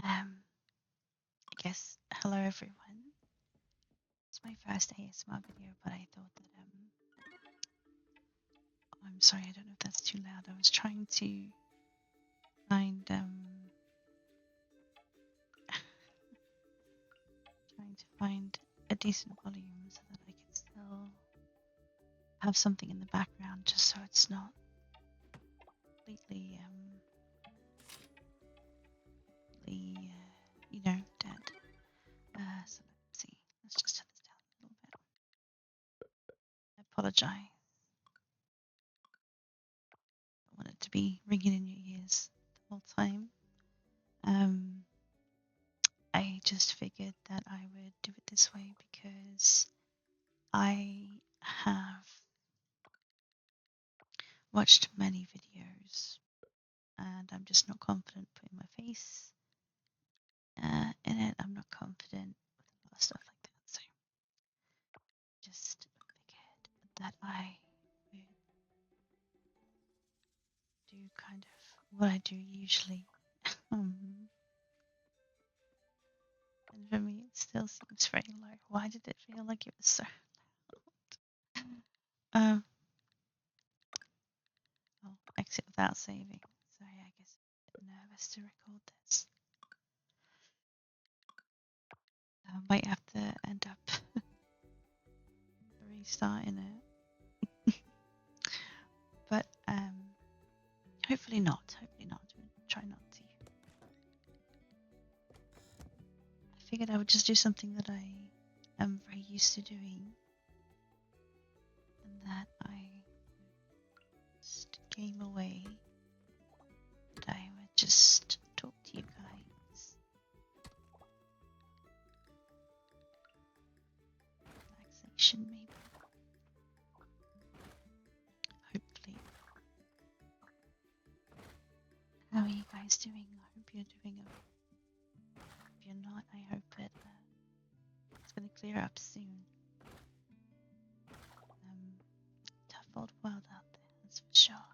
I guess hello everyone. It's my first ASMR video, but I thought that I'm sorry, I don't know if that's too loud. I was trying to find trying to find a decent volume so that I could still have something in the background, just so it's not completely dead. So let's see. Let's just turn this down a little bit. I apologise. I want it to be ringing in your ears the whole time. I just figured that I would do it this way because I have watched many videos and I'm just not confident putting my face in it. I'm not confident with a lot of stuff like that. So just figured that I would do kind of what I do usually. And for me, it still seems very low. Why did it feel like it was so loud? I'll exit without saving. Sorry, I guess I'm a bit nervous to record this. I might have to end up restarting it. But hopefully not. Hopefully not. We'll try not to. I figured I would just do something that I am very used to doing. And that I just game away. That I would just talk to you guys. Relaxation maybe. Hopefully. How are you guys doing? I hope you're doing okay. If you're not, I hope that it's going to clear up soon. Tough old world out there, that's for sure.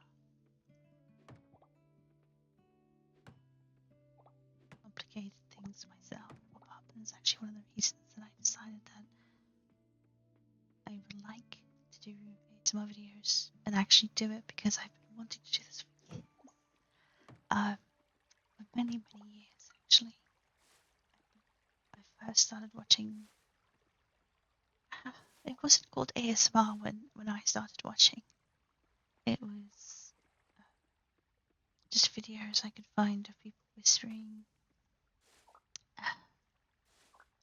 Complicated things myself pop up, and it's actually one of the reasons that I decided that I would like to do ASMR videos and actually do it, because I've been wanting to do this for years. For many years actually. I first started watching. It wasn't called ASMR when I started watching. It was just videos I could find of people whispering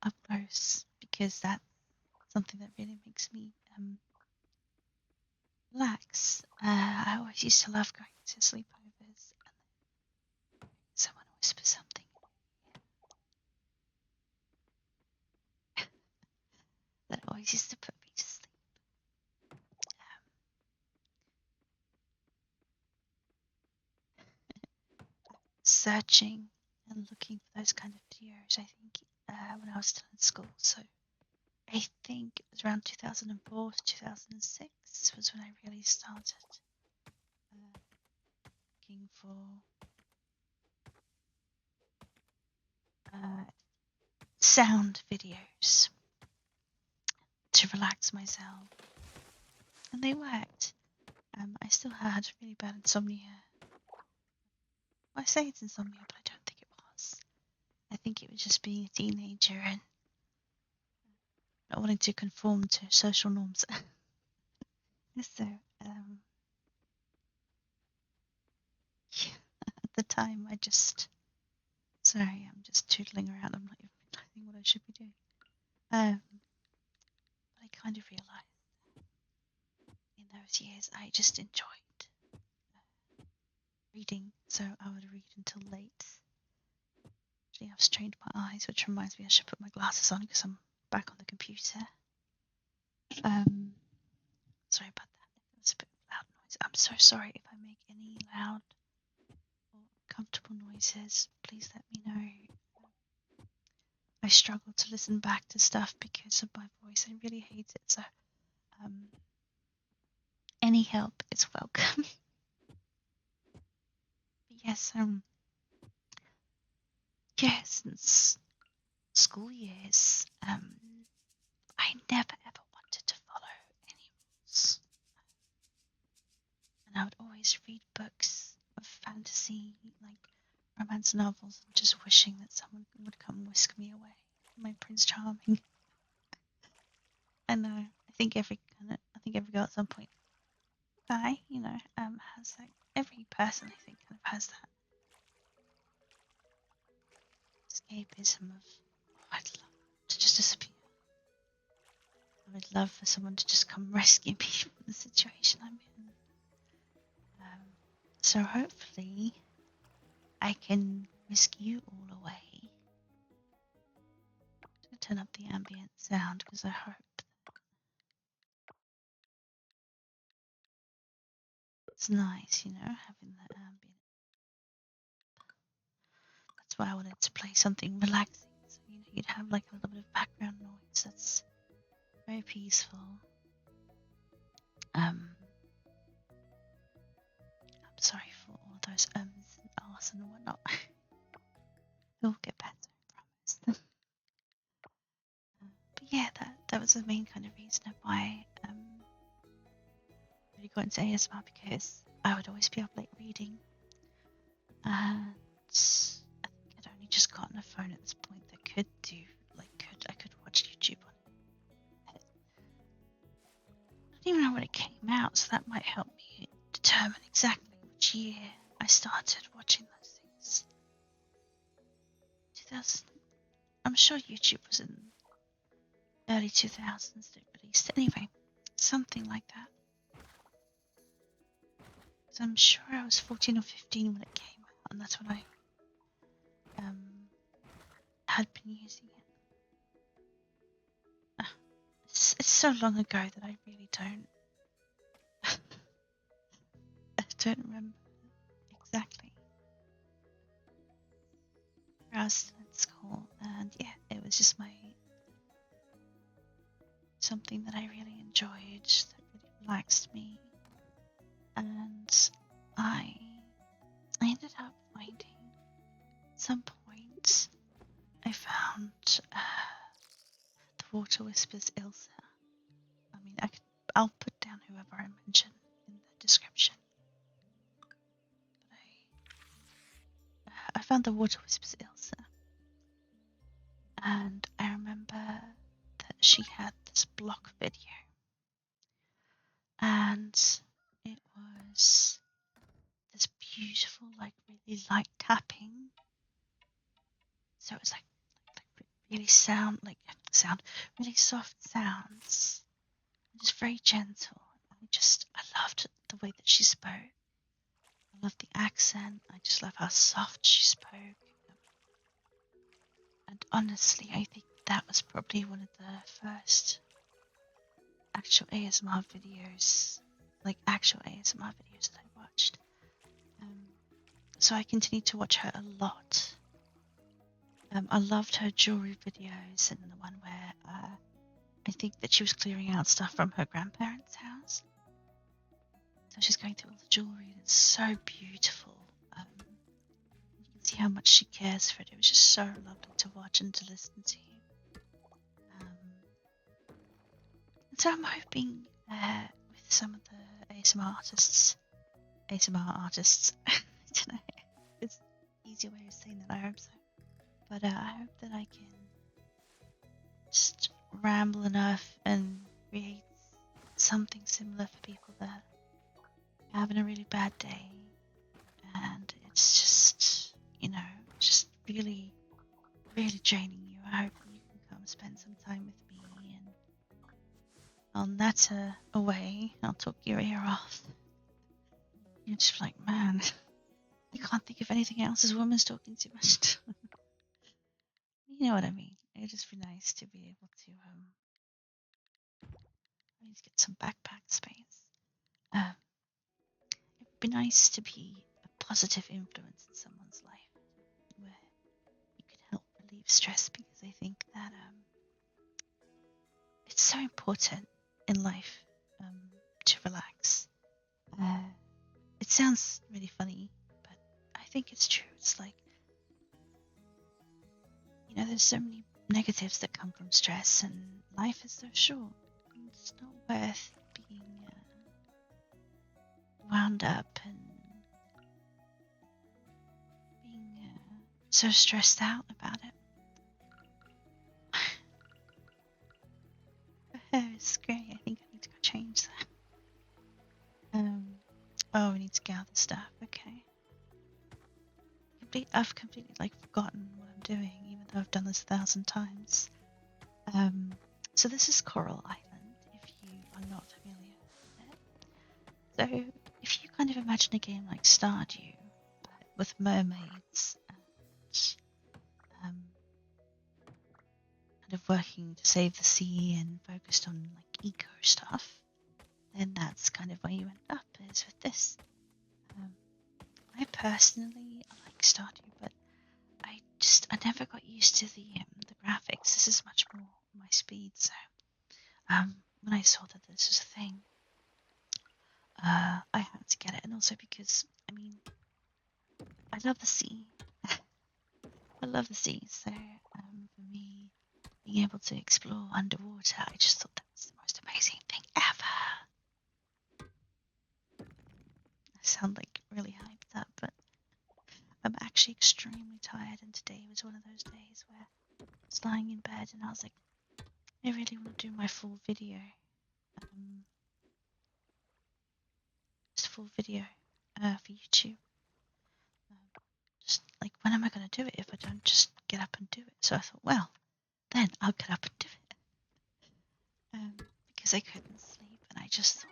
up close, because that's something that really makes me relax. I always used to love going to sleepovers and then someone whispers something that always used to put me to sleep. Searching and looking for those kind of videos, I think, when I was still in school. So I think it was around 2004 to 2006 was when I really started looking for sound videos to relax myself, and they worked. I still had really bad insomnia. Well, I say it's insomnia, but I don't think it was. I think it was just being a teenager and not wanting to conform to social norms. So, yeah, at the time, sorry, I'm just tootling around. I'm not even realizing what I should be doing. But I kind of realized in those years I just enjoyed reading, so I would read until late. Actually, I've strained my eyes, which reminds me I should put my glasses on because I'm back on the computer. Sorry about that. It was a bit of loud noise. I'm so sorry if I make any loud or uncomfortable noises. Please let me know. I struggle to listen back to stuff because of my voice. I really hate it. So, any help is welcome. But yes, yeah, since school years, I never ever wanted to follow any rules. And I would always read books of fantasy, like romance novels, and just wishing that someone would come whisk me away. My Prince Charming. I know. I think every girl at some point, has that. Every person I think kind of has that escapism of, oh, I'd love to just disappear. I would love for someone to just come rescue me from the situation I'm in. So hopefully I can whisk you all away. I'm going to turn up the ambient sound because I hope it's nice, having that ambient. That's why I wanted to play something relaxing, so you'd have like a little bit of background noise that's very peaceful. I'm sorry for all those and ahs and whatnot. It'll get better, I promise. But yeah, that was the main kind of reason of why really got into ASMR, because I would always be up late reading, and I think I'd only just gotten a phone at this point that could do I could watch YouTube on it. I don't even know when it came out, so that might help me determine exactly which year I started watching those things. 2000. I'm sure YouTube was in early 2000s that it released. Anyway, something like that. So I'm sure I was 14 or 15 when it came out, and that's when I had been using it. It's so long ago that I really don't I don't remember exactly. I was at school, and yeah, it was just something that I really enjoyed, that really relaxed me, and I ended up finding at some point I found the Water Whispers Ilsa. I mean, I'll put down whoever I mention in the description. But I found the Water Whispers Ilsa, and I remember that she had this block video, and it was this beautiful, like really light tapping. So it was like really really soft sounds, just very gentle. I loved the way that she spoke. I loved the accent. I just love how soft she spoke. And honestly, I think that was probably one of the first actual ASMR videos that I watched. So I continued to watch her a lot. I loved her jewelry videos, and the one where I think that she was clearing out stuff from her grandparents' house. So she's going through all the jewelry, and it's so beautiful. You can see how much she cares for it. It was just so lovely to watch and to listen to. And so I'm hoping with some of the ASMR artists, I don't know, it's an easier way of saying that, I hope so. But I hope that I can just ramble enough and create something similar for people that are having a really bad day, and it's just really, really draining you. I hope you can come spend some time with me, and I'll natter away. I'll talk your ear off. You're just like, man, I can't think of anything else. This woman's talking too much. You know what I mean? It'd just be nice to be able to I need to get some backpack space. It would be nice to be a positive influence in someone's life, where you can help relieve stress, because I think that it's so important in life to relax. It sounds really funny, but I think it's true. It's like You know, there's so many negatives that come from stress, and life is so short. It's not worth being wound up and being so stressed out about it. The hair is grey. I think I need to go change that. Oh, we need to gather stuff. Okay. I've completely forgotten what I'm doing, even though I've done this 1,000 times. So this is Coral Island, if you are not familiar with it. So if you kind of imagine a game like Stardew, but with mermaids and kind of working to save the sea and focused on eco stuff, then that's kind of where you end up is with this. I personally like Stardew, but I never got used to the graphics. This is much more my speed, so when I saw that this was a thing, I had to get it, and also because I love the sea. I love the sea, so for me, being able to explore underwater, I just thought that was the most amazing thing ever. I sound really hyped up, but I'm actually extremely tired, and today was one of those days where I was lying in bed and I was like, I really want to do my full video. Just full video for YouTube. Just when am I going to do it if I don't just get up and do it? So I thought, well, then I'll get up and do it. Because I couldn't sleep, and I just thought,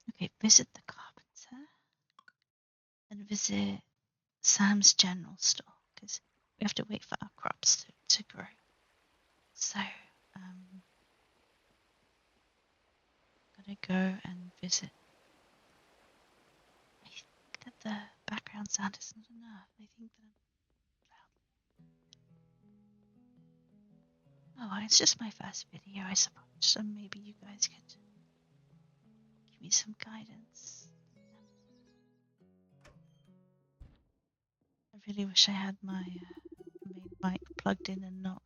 okay, visit the carpenter and visit Sam's general store, because we have to wait for our crops to grow. So I'm gonna go and visit. I think that the background sound is not enough. I think that it's just my first video, I suppose, so maybe you guys could give me some guidance. I really wish I had my main mic plugged in and not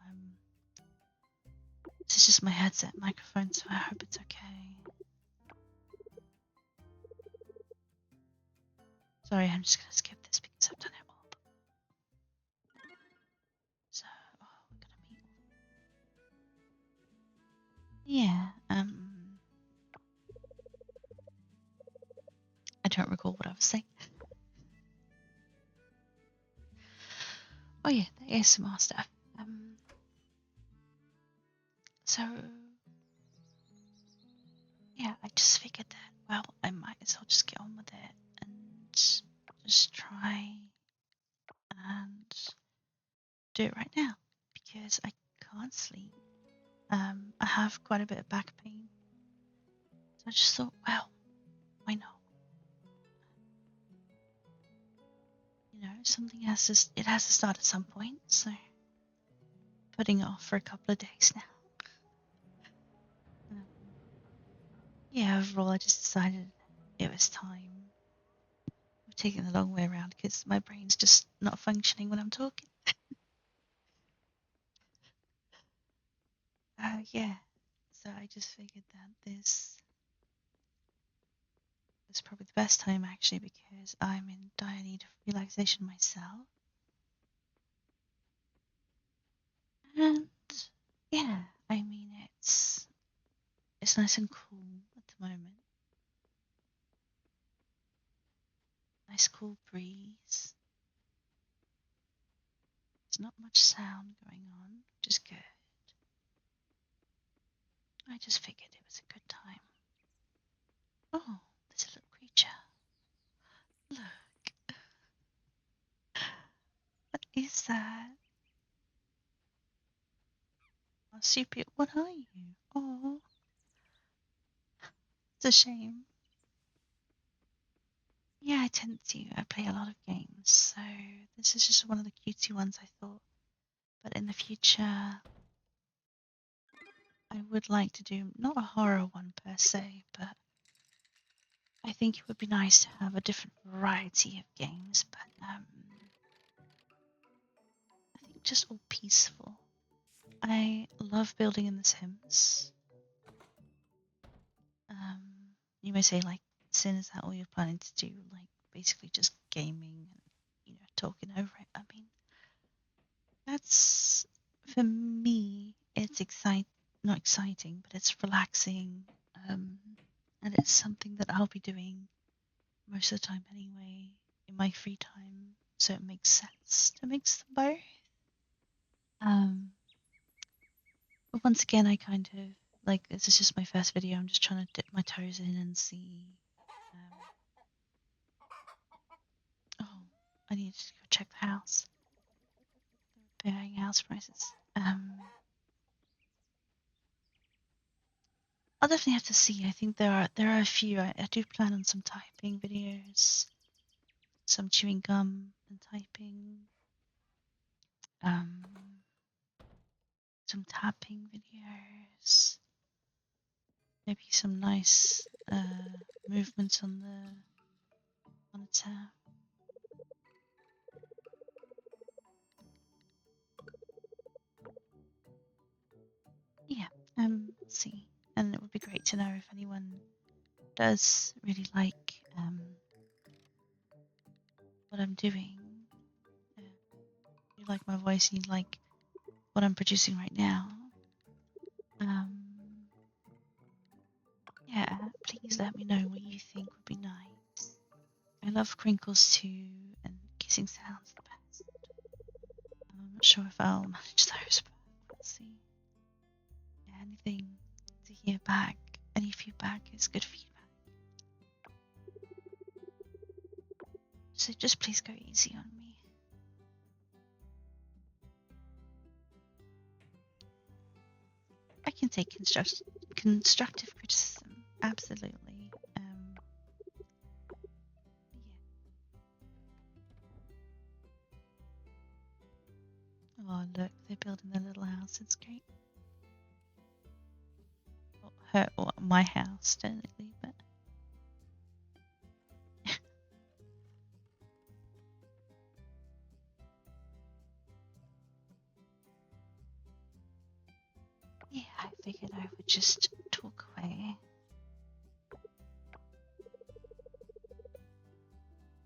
this is just my headset microphone, so I hope it's okay. Sorry, I'm just gonna skip this because I've done it all. So, we're gonna meet. Yeah, I don't recall what I was saying. Oh yeah, the ASMR stuff. So yeah, I just figured that, well, I might as well just get on with it and just try and do it right now, because I can't sleep. I have quite a bit of back pain, so I just thought, well, why not? Something has to start at some point, so putting it off for a couple of days now. Yeah, overall, I just decided it was time. I'm taking the long way around because my brain's just not functioning when I'm talking. Yeah, so I just figured that this is probably the best time, actually, because I'm in dire need of relaxation myself. And yeah, it's nice and cool at the moment. Nice cool breeze. There's not much sound going on, which is good. I just figured it was a good time. Oh, there's a little creature. Look. What is that? Marsupial, what are you? Oh, it's a shame. Yeah, I tend to. I play a lot of games, so this is just one of the cutesy ones, I thought. But in the future, I would like to do not a horror one per se, but I think it would be nice to have a different variety of games. But just all peaceful. I love building in The Sims. You may say, like, Sin, is that all you're planning to do? Like, basically just gaming and, talking over it. I mean, that's, for me, it's not exciting, but it's relaxing. And it's something that I'll be doing most of the time anyway, in my free time. So it makes sense to mix them both. But once again, I kind of, like, this is just my first video. I'm just trying to dip my toes in and see. Oh, I need to go check the house. Varying house prices. I'll definitely have to see. I think there are a few. I do plan on some typing videos, some chewing gum and typing, some tapping videos, maybe some nice movements on the tab. Yeah, see. And it would be great to know if anyone does really like what I'm doing. You like my voice and you like what I'm producing right now. Yeah, please let me know what you think would be nice. I love crinkles too, and kissing sounds the best. I'm not sure if I'll manage those, but we'll see. Yeah, anything to hear back, any feedback is good feedback. So just please go easy on me. I can take constructive criticism, absolutely. Yeah. Oh look, they're building their little house. It's great. Well, my house, technically, but yeah, I figured I would just talk away.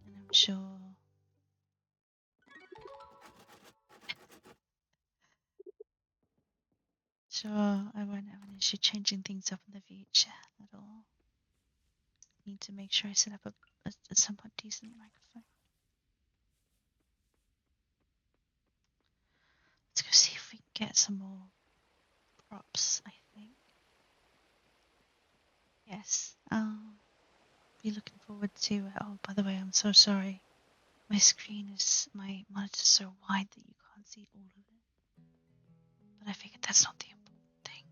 And I'm sure I won't have an issue changing things up in the future at all. Need to make sure I set up a somewhat decent microphone. Let's go see if we can get some more props, I think. Yes, I'll be looking forward to it. Oh, by the way, I'm so sorry. My monitor's so wide that you can't see all of it. But I figured that's not the important thing.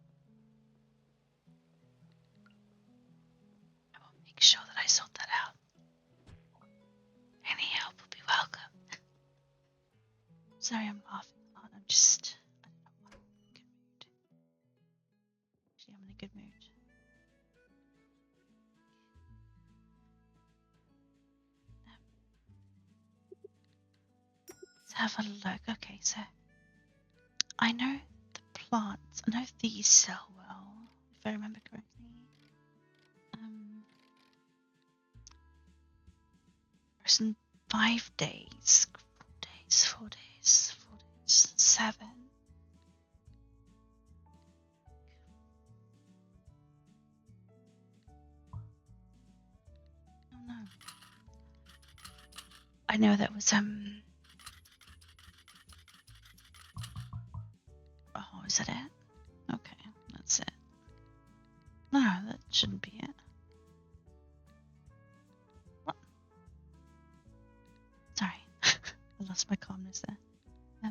I will make sure that I sort that out. Any help will be welcome. Sorry, I'm laughing a lot. I don't know why. I'm in a good mood. Actually, I'm in a good mood. Let's have a look. Okay, so I know the plants. I know these sell well, if I remember correctly. First in 5 days, 4 days, 7. Oh no. I know that was oh, is that it? Okay, that's it. No, that shouldn't be it. What? Sorry, I lost my calmness there. I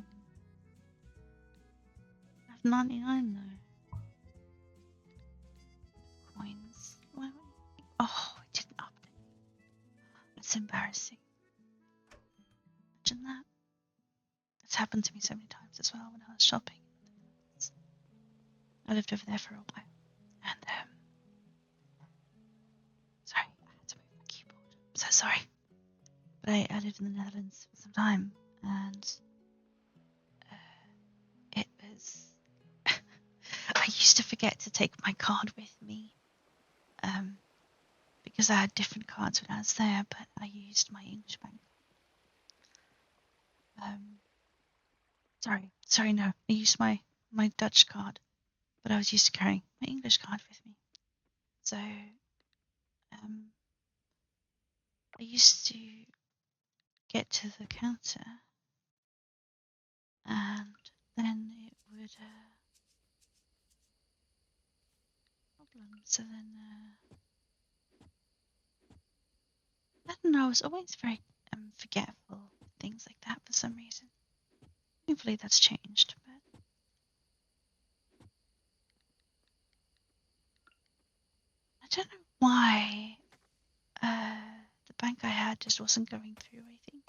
have 99 though. Coins. Why? Oh, I didn't update. That's embarrassing. Imagine that. It's happened to me so many times as well when I was shopping. I lived over there for a while, and sorry, I had to move my keyboard. I'm so sorry. But I lived in the Netherlands for some time, and because I used to forget to take my card with me. Because I had different cards when I was there, but I used my English bank. Sorry, no, I used my Dutch card, but I was used to carrying my English card with me. So, I used to get to the counter, and then it would problem. So then, I don't know. I was always very forgetful, things like that for some reason. Hopefully that's changed, but I don't know why the bank I had just wasn't going through, I think.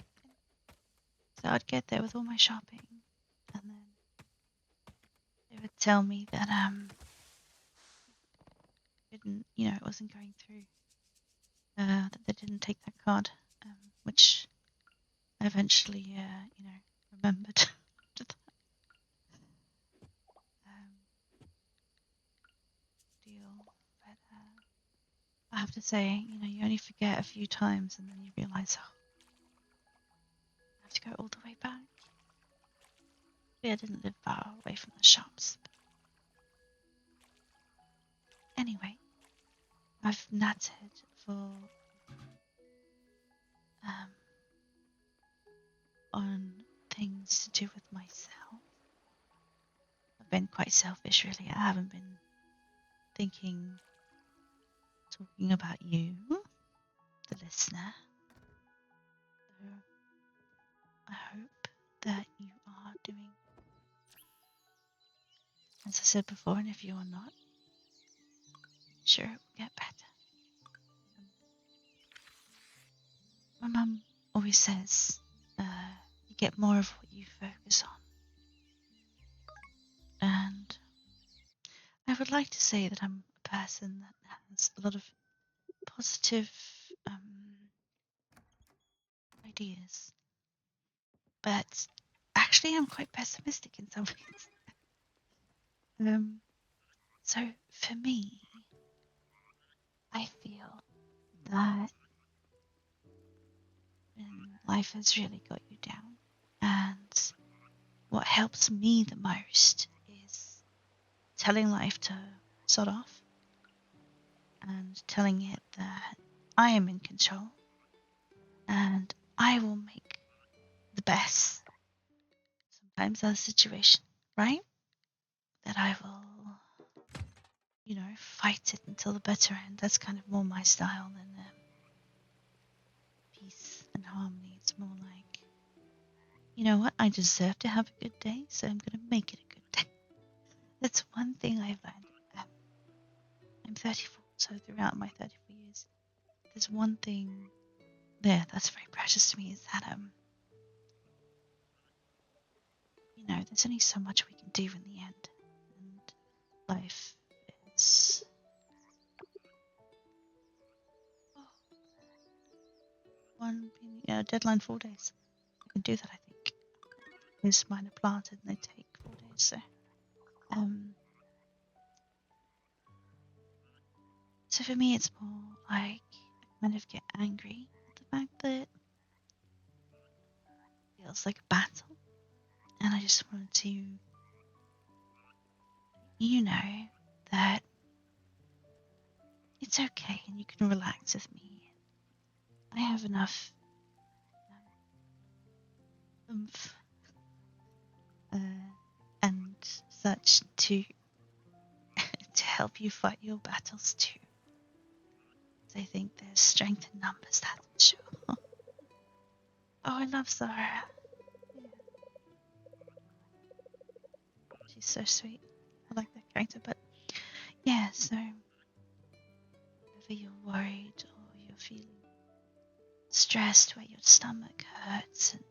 So I'd get there with all my shopping, and then they would tell me that it wasn't going through, that they didn't take that card, which I eventually remembered after that deal. But I have to say, you only forget a few times, and then you realise, oh, I have to go all the way back. I didn't live far away from the shops. But anyway, I've natted for on things to do with myself. I've been quite selfish, really. I haven't been talking about you, the listener. So I hope that you are doing, as I said before, and if you are not, sure it will get better. My mum always says you get more of what you focus on. And I would like to say that I'm a person that has a lot of positive ideas. But actually, I'm quite pessimistic in some ways. So for me, I feel that when life has really got you down, and what helps me the most is telling life to sod off and telling it that I am in control and I will make the best sometimes of the situation, right? That I will, fight it until the bitter end. That's kind of more my style than peace and harmony. It's more like, you know what? I deserve to have a good day, so I'm going to make it a good day. That's one thing I've learned. I'm 34, so throughout my 34 years, there's one thing there that's very precious to me is that, there's only so much we can do in the end. And life is... deadline 4 days. I can do that, I think. Most mine are planted and they take 4 days, so... So for me, it's more like I kind of get angry at the fact that it feels like a battle. And I just wanted to, that it's okay and you can relax with me. I have enough oomph and such to help you fight your battles too. I think there's strength in numbers, that's sure. Oh, I love Zara. Yeah. She's so sweet. I like that character, but yeah, so whenever you're worried or you're feeling stressed where your stomach hurts and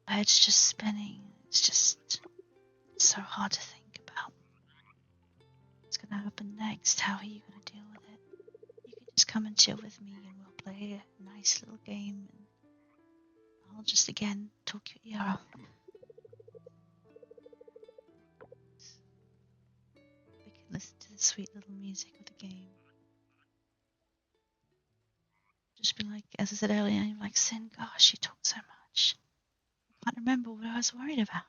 my head's just spinning, it's just so hard to think about what's going to happen next. How are you going to deal with it? You can just come and chill with me and we'll play a nice little game and I'll just again talk your ear off. listen to the sweet little music of the game. Just be like, as I said earlier, I'm like, Sin, gosh, you talk so much. I can't remember what I was worried about.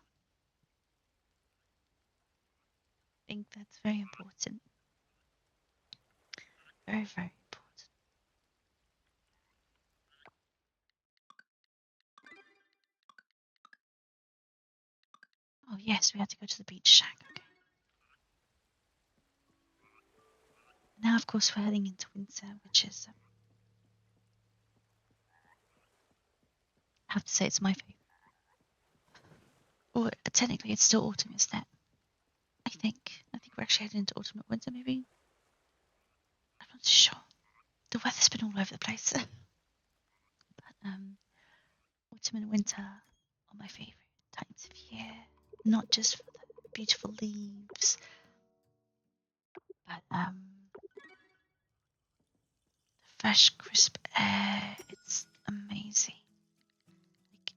I think that's very important. Very, very important. Oh, yes, we had to go to the beach shack. Okay. Now, of course, we're heading into winter, which is, I have to say, it's my favorite. Or technically, it's still autumn, isn't it? I think we're actually heading into autumn and winter, maybe. I'm not too sure. The weather's been all over the place. But autumn and winter are my favorite times of year. Not just for the beautiful leaves, but the fresh, crisp air. It's amazing. Like,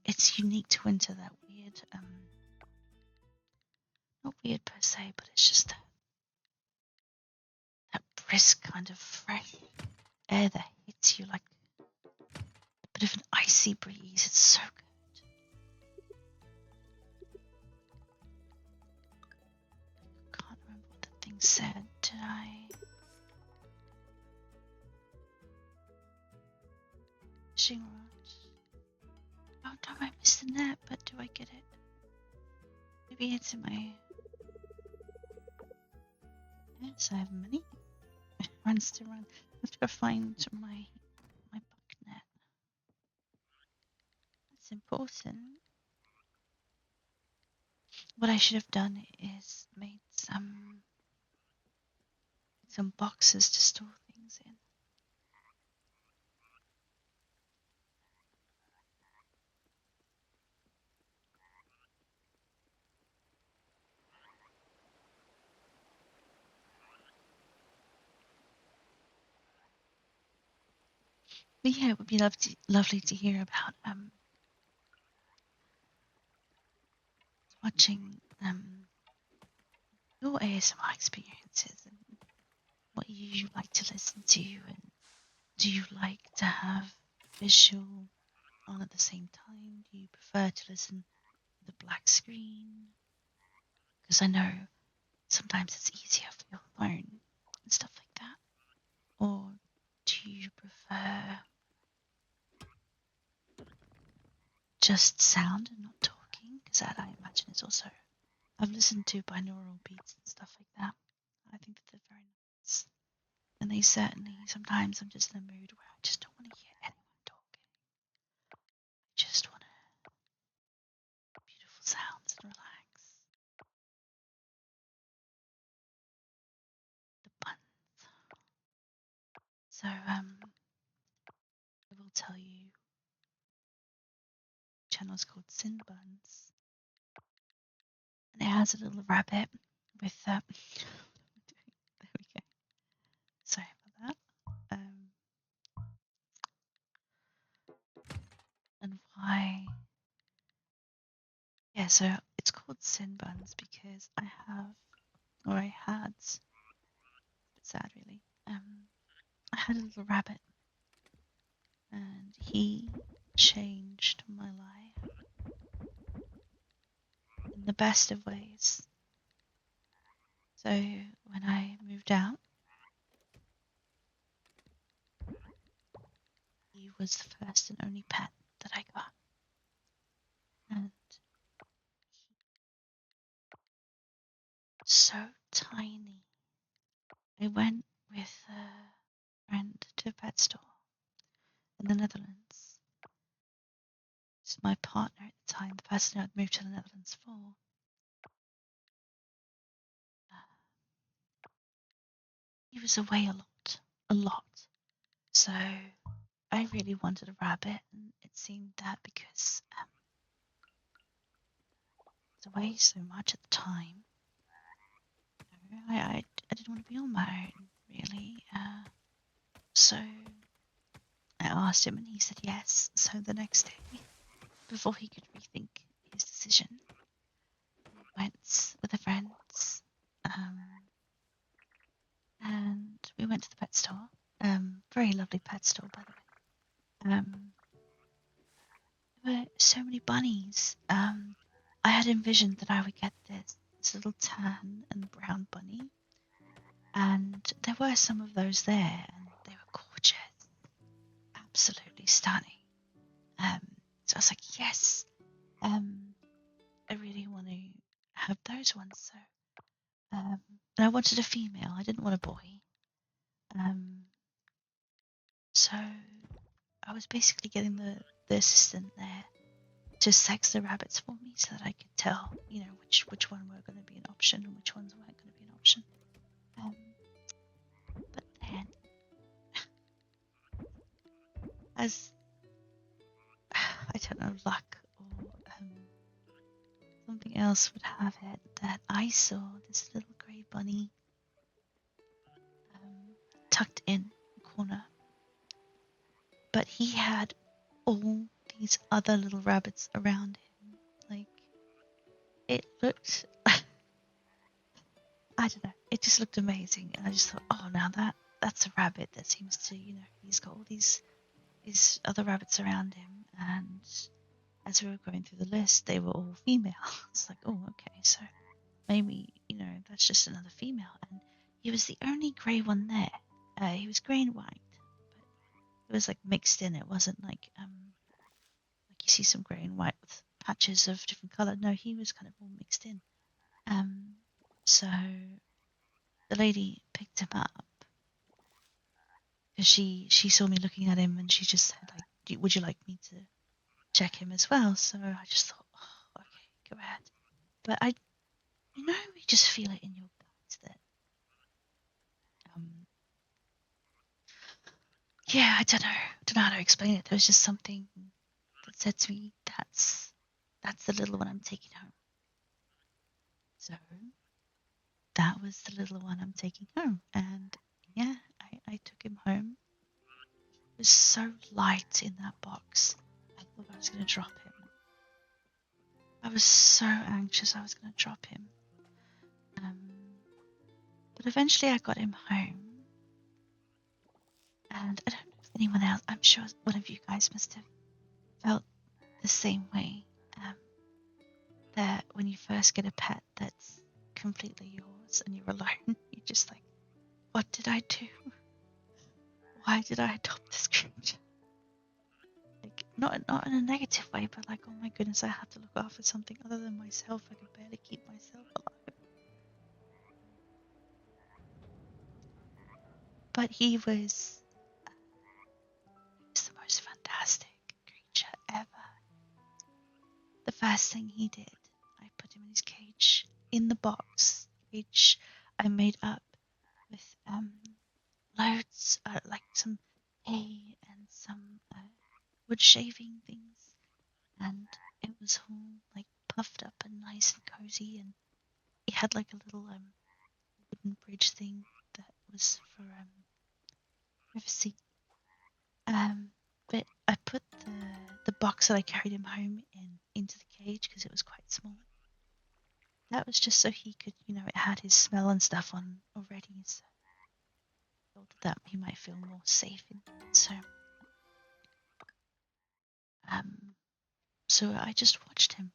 it's unique to winter, that weird, not weird per se, but it's just that brisk kind of fresh air that hits you like a bit of an icy breeze. It's so good. Can't remember what the thing said. Did I? Fishing rod. Oh no, I missed the net, but do I get it? Maybe it's in my... Yes, I have many. Runs to run. I have to go find my buck net. That's important. What I should have done is made some boxes to store things in. But yeah, it would be lovely to hear about watching your ASMR experiences and what you like to listen to, and do you like to have visual on at the same time? Do you prefer to listen with a black screen? Because I know sometimes it's easier for your phone and stuff like that. Or do you prefer just sound and not talking? Because that, I imagine, is also... I've listened to binaural beats and stuff like that. I think that they're very nice. And they certainly, sometimes I'm just in a mood where I just don't want to hear anyone talking. I just want beautiful sounds and relax. The buns. So, I will tell you, the channel's called Sin Buns. And it has a little rabbit with, there we go. Sorry about that. And why? Yeah, so it's called Sin Buns because I had, it's a bit sad really, I had a little rabbit and he changed my life in the best of ways. So when I moved out, he was the first and only pet that I got. And so tiny. I went with a friend to a pet store in the Netherlands. It's my partner at the time, the person I'd moved to the Netherlands for. He was away a lot. So I really wanted a rabbit, and it seemed that because I was away so much at the time, I didn't want to be on my own, really. So I asked him, and he said yes. So the next day, before he could rethink his decision, we went with a friend pet store. Very lovely pet store, by the way. There were so many bunnies. I had envisioned that I would get this little tan and brown bunny, and there were some of those there, and they were gorgeous, absolutely stunning. So I was like, yes, I really want to have those ones. So, and I wanted a female. I didn't want a boy. So I was basically getting the assistant there to sex the rabbits for me so that I could tell, which one were going to be an option and which ones weren't going to be an option. But then, as I don't know, luck or something else would have it, that I saw this little grey bunny tucked in the corner, but he had all these other little rabbits around him. Like, it looked, I don't know, it just looked amazing. And I just thought, oh, now that's a rabbit that seems to, he's got all these other rabbits around him. And as we were going through the list, they were all female. It's like, oh, okay, so maybe, that's just another female. And he was the only grey one there. He was grey and white, but it was like mixed in. It wasn't like you see some grey and white with patches of different colour. No, he was kind of all mixed in. So the lady picked him up because she saw me looking at him, and she just said, like, would you like me to check him as well? So I just thought, oh, okay, go ahead. But you just feel it in your gut that yeah, I don't know how to explain it. There was just something that said to me, that's the little one I'm taking home. So that was the little one I'm taking home. And yeah, I took him home. He was so light in that box. I thought I was going to drop him. I was so anxious I was going to drop him. But eventually I got him home. And I don't know if anyone else, I'm sure one of you guys must have felt the same way. That when you first get a pet that's completely yours and you're alone, you're just like, what did I do? Why did I adopt this creature? Like, not in a negative way, but like, oh my goodness, I have to look after something other than myself. I could barely keep myself alive. But he was the most fantastic creature ever. The first thing he did, I put him in his cage, in the box, which I made up with loads, like some hay and some wood shaving things, and it was all like puffed up and nice and cozy, and it had like a little wooden bridge thing that was for privacy. But I put the box that I carried him home into the cage because it was quite small. That was just so he could, it had his smell and stuff on already, so I thought that he might feel more safe in it. So I just watched him.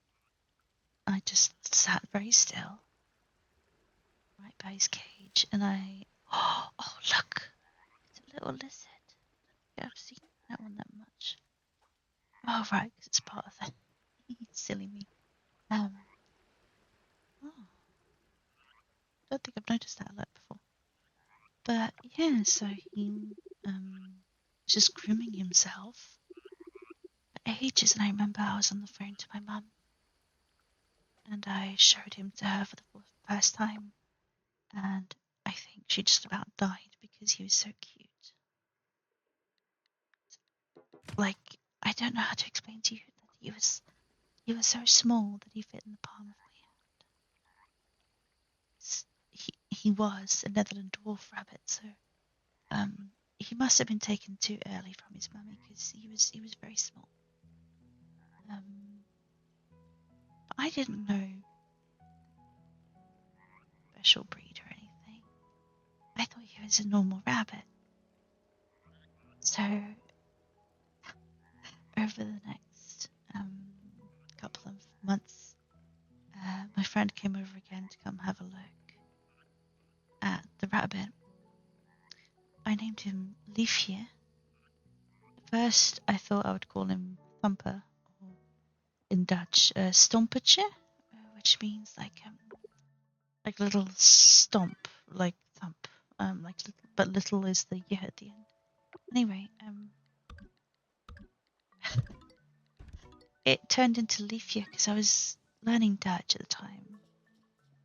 I just sat very still, right by his cage, and oh look, it's a little lizard. Yeah, I've seen that one that much. Oh right, because it's part of the silly me. Oh, don't think I've noticed that alert before. But yeah, so he was just grooming himself for ages, and I remember I was on the phone to my mum, and I showed him to her for the first time, and I think she just about died because he was so cute. Like, I don't know how to explain to you that he was so small that he fit in the palm of my hand. He was a Netherland dwarf rabbit, so he must have been taken too early from his mummy because he was very small. But I didn't know special breed or anything. I thought he was a normal rabbit. So, over the next couple of months, my friend came over again to come have a look at the rabbit. I named him Leafje. At first, I thought I would call him Thumper, or in Dutch, Stompertje, which means like little stomp, like thump, but little is the yeah at the end. Anyway, it turned into Leafje because I was learning Dutch at the time.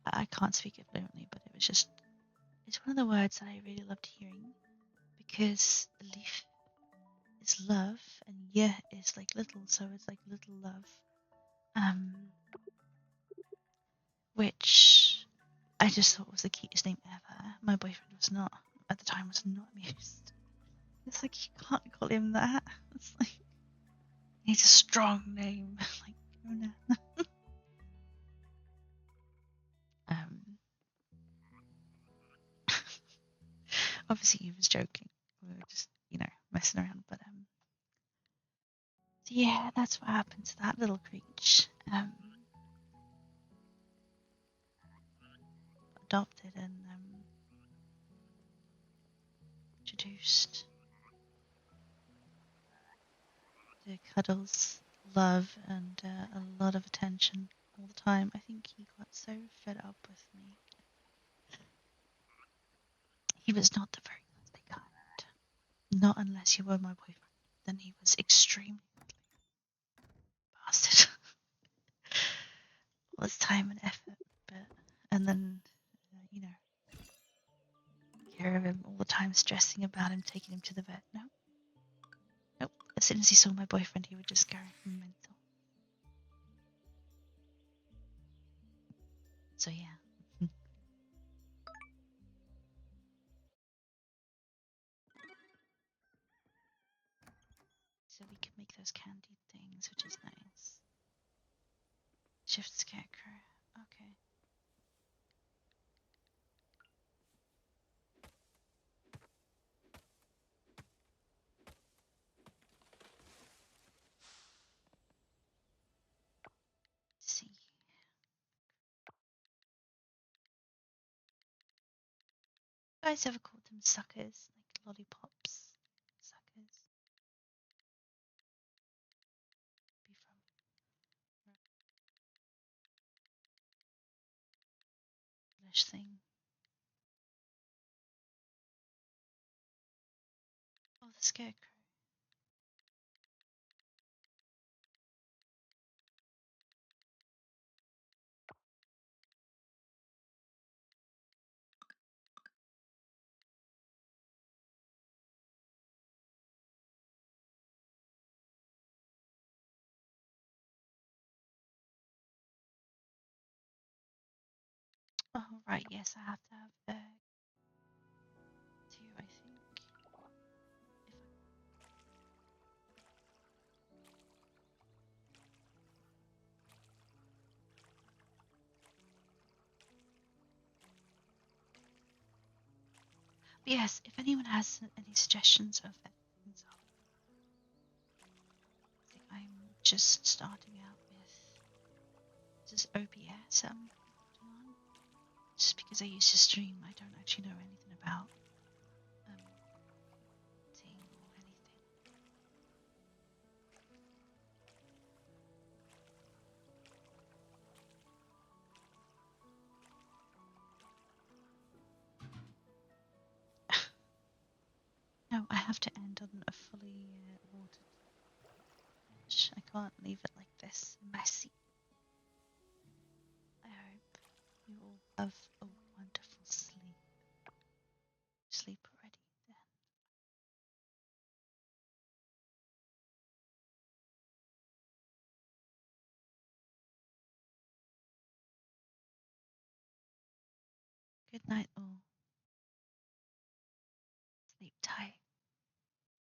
I can't speak it fluently, but it's one of the words that I really loved hearing because leaf is love and yeah is like little, so it's like little love. Which I just thought was the cutest name ever. My boyfriend was not, at the time, was not amused. It's like, you can't call him that. It's like, he needs a strong name. Like, oh no. Obviously he was joking. We were just, messing around. But so yeah, that's what happened to that little creature. Adopted and introduced to cuddles, love, and a lot of attention all the time. I think he got so fed up with me. He was not the very cuddly kind. Not unless you were my boyfriend. Then he was extremely cuddly. Bastard. All this time and effort, and then, care of him all the time, stressing about him, taking him to the vet. No. Nope. As soon as he saw my boyfriend, he would just go mental. So yeah. So we can make those candied things, which is nice. Shift scarecrow. Okay. Let's see. You guys ever called them suckers? Like lollipops? Suckers? Be from English thing. Oh, the scarecrow. Oh, right, yes, I have to have two, I think. But yes, if anyone has any suggestions of things, I'm just starting out with this OBS just because I used to stream, I don't actually know anything about seeing or anything. No, I have to end on a fully watered fish. I can't leave it like this, messy. I hope you all have a wonderful sleep. Sleep already then. Good night all.